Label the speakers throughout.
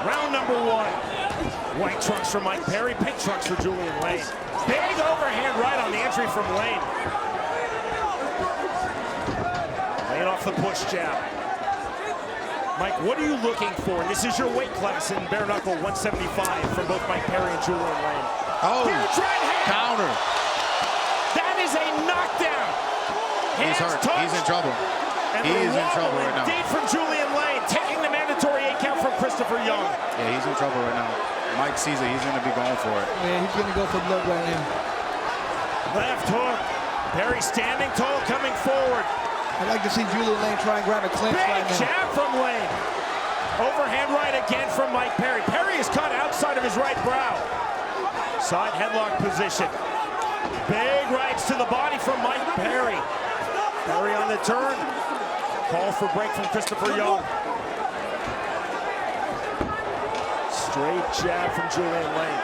Speaker 1: Round number 1. White trunks for Mike Perry, pink trunks for Julian Lane. Big overhand right on the entry from Lane. Lane off the push jab. Mike, what are you looking for? This is your weight class in bare knuckle 175 from both Mike Perry and Julian Lane.
Speaker 2: Oh,
Speaker 1: huge right hand.
Speaker 2: Counter.
Speaker 1: That is a knockdown.
Speaker 2: He's hurt.
Speaker 1: Touched.
Speaker 2: He's in trouble.
Speaker 1: And
Speaker 2: he is in trouble right now.
Speaker 1: Indeed from Julian Lane, taking the mandatory 8 count from Christopher Young.
Speaker 2: Yeah, he's in trouble right now. Mike sees it. He's going to be going for it.
Speaker 3: Yeah, he's going to go for blood right now.
Speaker 1: Left hook. Perry standing tall, coming forward.
Speaker 3: I'd like to see Julian Lane try and grab a clinch right now.
Speaker 1: Big jab from Lane. Overhand right again from Mike Perry. Perry is caught outside of his right brow. Side headlock position. Big rights to the body from Mike Perry. Perry on the turn. Call for break from Christopher Young. Straight jab from Julian Lane.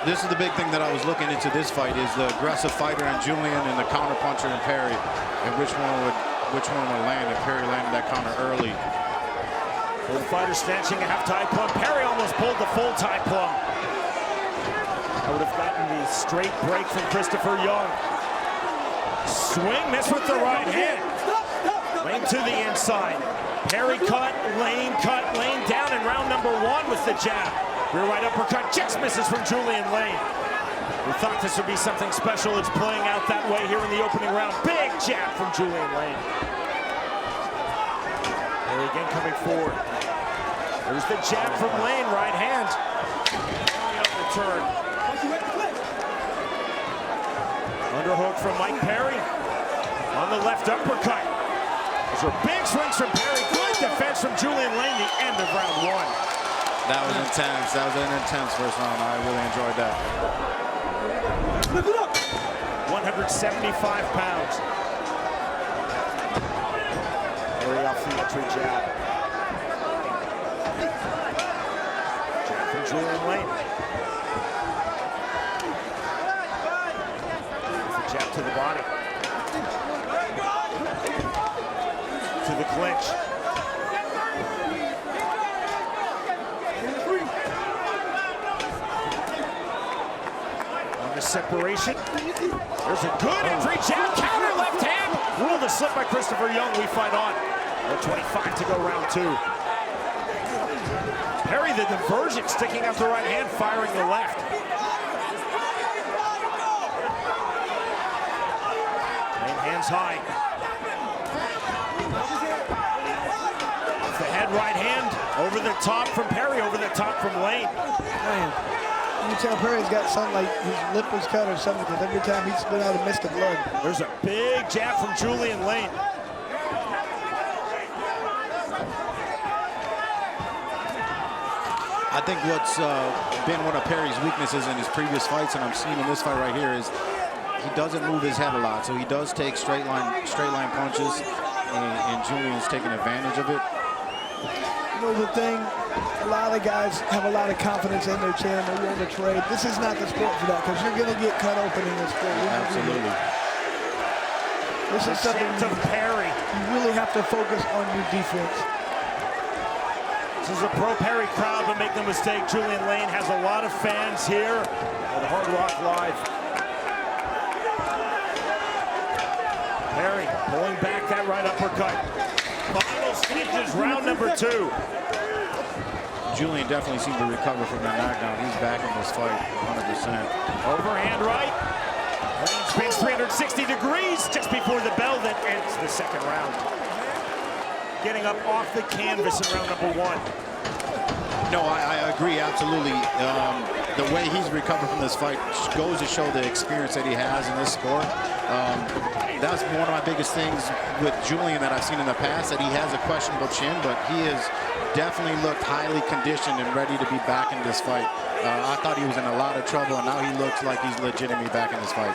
Speaker 2: This is the big thing that I was looking into this fight, is the aggressive fighter in Julian and the counter puncher in Perry, and which one would land. And Perry landed that counter early.
Speaker 1: Both fighters snatching a half tie plum. Perry almost pulled the full tie plum. I would have gotten the straight break from Christopher Young. Swing, miss with the right hand. Lane to the inside. Perry cut, Lane down in round number 1 with the jab. Rear right uppercut, just misses from Julian Lane. We thought this would be something special. It's playing out that way here in the opening round. Big jab from Julian Lane. Perry again coming forward. There's the jab from Lane, right hand. Up the turn. Underhook from Mike Perry. On the left uppercut. Those are big swings from Perry. Good defense from Julian Lane, the end of round 1.
Speaker 2: That was intense. That was an intense first round. I really enjoyed that.
Speaker 1: 175 pounds. Perry off the entry jab. Jab from Julian Lane. Jab to the body. To the clinch. On the separation. There's a good entry jab. Counter left hand. Ruled a slip by Christopher Young. We fight on. 1:25 to go round 2. Perry the diversion, sticking out the right hand, firing the left. Hands high. The head right hand over the top from Perry, over the top from Lane.
Speaker 3: Man, you can tell Perry's got something like his lip was cut or something, because every time he spit out a mist of blood.
Speaker 1: There's a big jab from Julian Lane.
Speaker 2: I think what's been one of Perry's weaknesses in his previous fights, and I'm seeing in this fight right here, is he doesn't move his head a lot, so he does take straight line punches, and Julian's taking advantage of it.
Speaker 3: You know the thing, a lot of guys have a lot of confidence in their chin and they're willing to trade. This is not the sport for that, because you're going to get cut open in this sport.
Speaker 2: Absolutely.
Speaker 3: This is something
Speaker 1: Perry.
Speaker 3: You really have to focus on your defense.
Speaker 1: This is a pro Perry crowd, but make no mistake, Julian Lane has a lot of fans here at Hard Rock Live. Perry pulling back that right uppercut. Final stages, round number 2.
Speaker 2: Julian definitely seemed to recover from that knockdown. He's back in this fight 100%.
Speaker 1: Overhand right. Lane spins 360 degrees just before the bell that ends the second round. Getting up off the canvas in round number 1.
Speaker 2: No, I agree, absolutely. The way he's recovered from this fight goes to show the experience that he has in this sport. That's one of my biggest things with Julian that I've seen in the past, that he has a questionable chin, but he has definitely looked highly conditioned and ready to be back in this fight. I thought he was in a lot of trouble, and now he looks like he's legitimately back in this fight.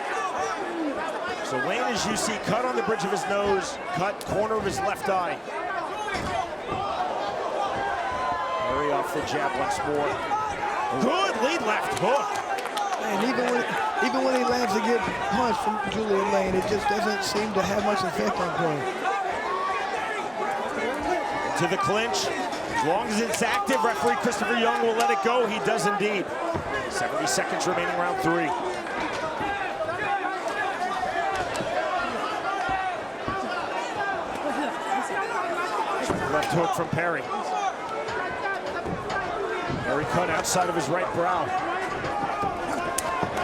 Speaker 1: So Lane, as you see, cut on the bridge of his nose, cut corner of his left eye. Perry off the jab once more. Good lead left hook.
Speaker 3: And even when he lands a good punch from Julian Lane, it just doesn't seem to have much effect on Perry.
Speaker 1: to the clinch. As long as it's active, referee Christopher Young will let it go. He does indeed. 70 seconds remaining, round 3. Left hook from Perry. Perry cut outside of his right brow.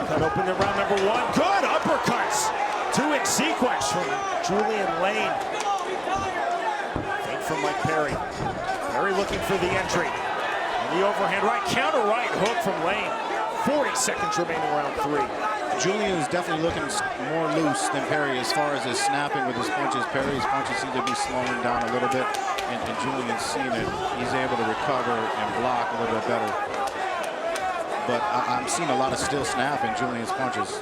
Speaker 1: Cut open in round number 1. Good uppercuts. 2 in sequence from Julian Lane. Fake from Mike Perry. Perry looking for the entry. And the overhand right, counter right hook from Lane. 40 seconds remaining, round 3.
Speaker 2: Julian is definitely looking more loose than Perry as far as his snapping with his punches. Perry's punches seem to be slowing down a little bit, and Julian's seen it. He's able to recover and block a little bit better. But I'm seeing a lot of still snap in Julian's punches.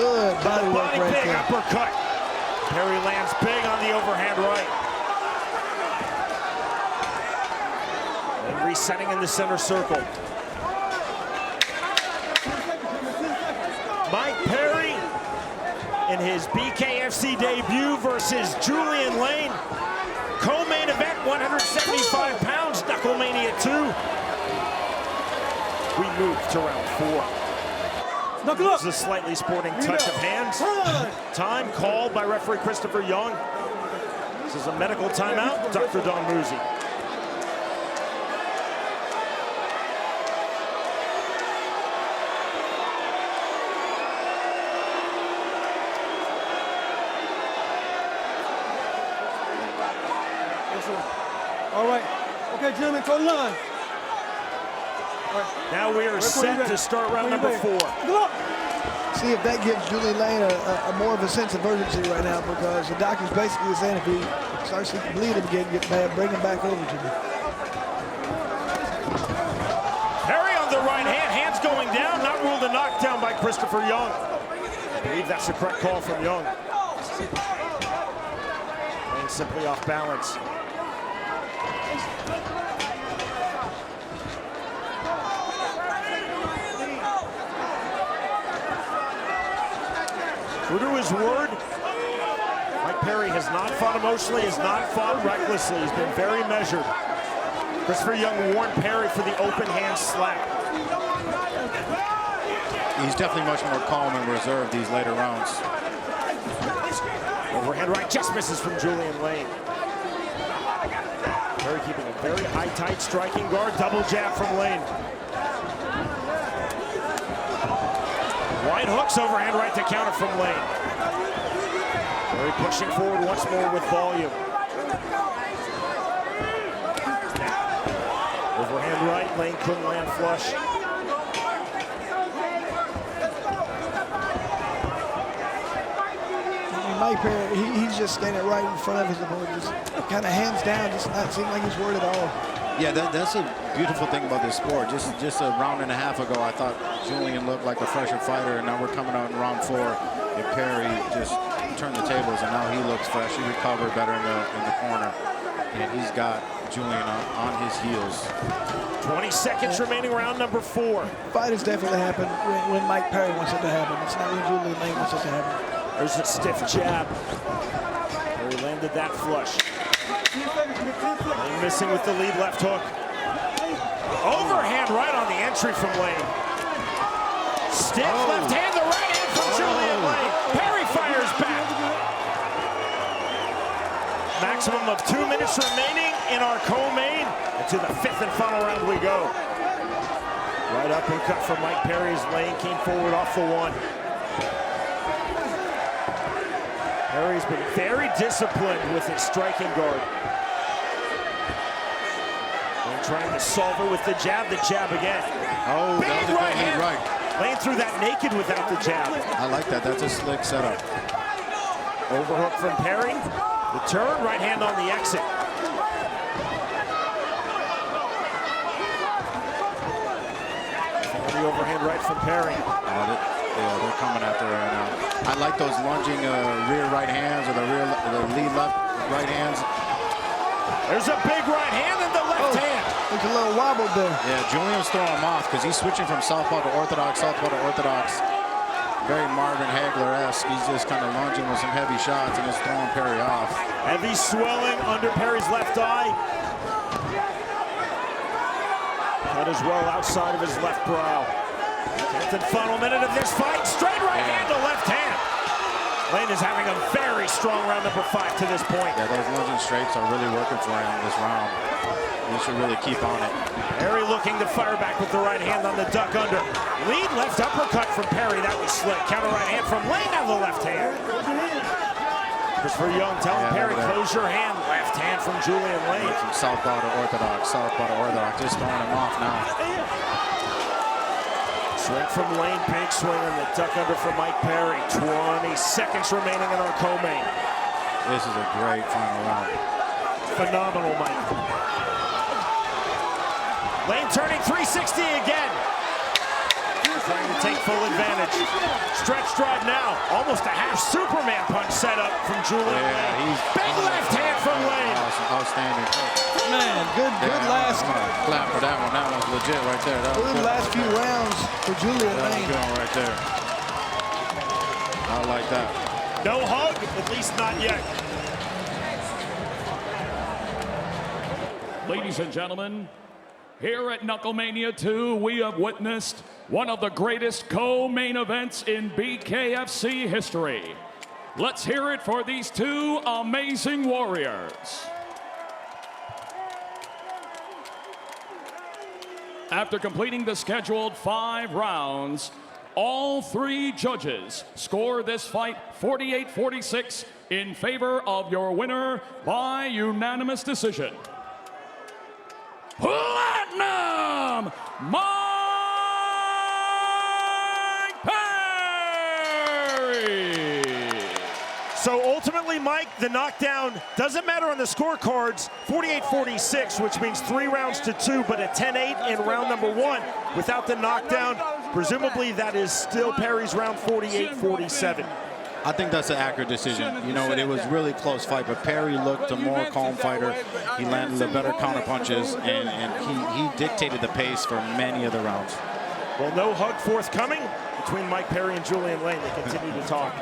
Speaker 3: Good body work right
Speaker 1: big
Speaker 3: there.
Speaker 1: Uppercut. Perry lands big on the overhand right. And resetting in the center circle. Mike Perry in his BKFC debut versus Julian Lane. Co-main event, 175 pounds, Knuckle Mania 2. We move to round 4.
Speaker 4: Knuckle up.
Speaker 1: This is a slightly sporting touch of hands. Time called by referee Christopher Young. This is a medical timeout, Dr. Don Muzi.
Speaker 4: All right. Okay, gentlemen, go to line.
Speaker 1: Now we are set to start round number 4.
Speaker 3: See if that gives Julian Lane a more of a sense of urgency right now, because the doctor's basically saying if he starts to bleed him again, get bad, bring him back over to me.
Speaker 1: Perry on the right hand, hands going down, not ruled a knockdown by Christopher Young. I believe that's the correct call from Young. Lane simply off balance. True to his word, Mike Perry has not fought emotionally, has not fought recklessly. He's been very measured. Christopher Young warned Perry for the open hand slap.
Speaker 2: He's definitely much more calm and reserved these later rounds.
Speaker 1: Overhand right just misses from Julian Lane. Perry keeping a very high, tight striking guard. Double jab from Lane. Wide hooks, overhand right to counter from Lane. Perry pushing forward once more with volume. Overhand right, Lane couldn't land flush.
Speaker 3: Mike Perry, he's just standing right in front of his opponent, just kind of hands down, just not seem like he's worried at all.
Speaker 2: Yeah, that's a beautiful thing about this sport. Just a round and a half ago, I thought Julian looked like a fresher fighter, and now we're coming out in round 4. And Perry just turned the tables, and now he looks fresh. He recovered better in the corner, and he's got Julian on his heels.
Speaker 1: 20 seconds remaining, round number 4.
Speaker 3: Fight has definitely happened when Mike Perry wants it to happen. It's not when Julian Lane wants it to happen.
Speaker 1: There's a stiff jab. Perry landed that flush. Lane missing with the lead left hook. Overhand right on the entry from Lane. Stiff left hand, the right hand from Julian Lane. Perry fires back. Maximum of 2 minutes remaining in our co-main. And to the 5th and final round we go. Right uppercut from Mike Perry as Lane came forward off the 1. Perry's been very disciplined with his striking guard. Lane trying to solve it with the jab again.
Speaker 2: Oh,
Speaker 1: big
Speaker 2: that was a
Speaker 1: right
Speaker 2: good
Speaker 1: hand.
Speaker 2: right.
Speaker 1: Lane threw that naked without the jab.
Speaker 2: I like that. That's a slick setup.
Speaker 1: Overhook from Perry. The turn, right hand on the exit. And the overhand right from Perry.
Speaker 2: They're coming after her right now. I like those lunging rear right hands or the lead left right hands.
Speaker 1: There's a big right hand and the left hand.
Speaker 3: There's a little wobble there.
Speaker 2: Yeah, Julian's throwing him off because he's switching from southpaw to orthodox, southpaw to orthodox. very Marvin Hagler-esque. He's just kind of lunging with some heavy shots and just throwing Perry off.
Speaker 1: Heavy swelling under Perry's left eye. Cut as well outside of his left brow. 10th and final minute of this fight. Straight right hand to left hand. Lane is having a very strong round number 5 to this point.
Speaker 2: Yeah, those lunging straights are really working for him this round. He should really keep on it.
Speaker 1: Perry looking to fire back with the right hand on the duck under. Lead left uppercut from Perry. That was slick. Counter right hand from Lane. Now the left hand. Christopher Young telling Perry, close your hand. Left hand from Julian Lane.
Speaker 2: From southpaw to orthodox, southpaw to orthodox. Just throwing him off now.
Speaker 1: Swing from Lane, big swing on the duck under from Mike Perry. 20 seconds remaining in our co-main.
Speaker 2: This is a great final round.
Speaker 1: Phenomenal, Mike. Lane turning 360 again. Trying to take full advantage. Stretch drive now. Almost a half Superman punch set up from Julian Lane. Big left hand from Lane.
Speaker 2: Awesome, outstanding.
Speaker 3: Man, good last.
Speaker 2: Clap for that one. That was legit right there. That was
Speaker 3: Good last few rounds for Julian
Speaker 2: That was
Speaker 3: Lane.
Speaker 2: good one right there. I like that.
Speaker 1: No hug, at least not yet.
Speaker 5: Ladies and gentlemen, here at Knucklemania 2, we have witnessed one of the greatest co-main events in BKFC history. Let's hear it for these two amazing warriors. After completing the scheduled 5 rounds, all 3 judges score this fight 48-46 in favor of your winner by unanimous decision. Platinum, Mike Perry!
Speaker 1: So ultimately, Mike, the knockdown doesn't matter on the scorecards. 48-46, which means 3 rounds to 2, but a 10-8 in round number 1. Without the knockdown, presumably that is still Perry's round 48-47.
Speaker 2: I think that's an accurate decision. You know, it was really close fight, but Perry looked a more calm fighter. He landed the better counter punches, and he dictated the pace for many of the rounds.
Speaker 1: Well, no hug forthcoming between Mike Perry and Julian Lane. They continue to talk.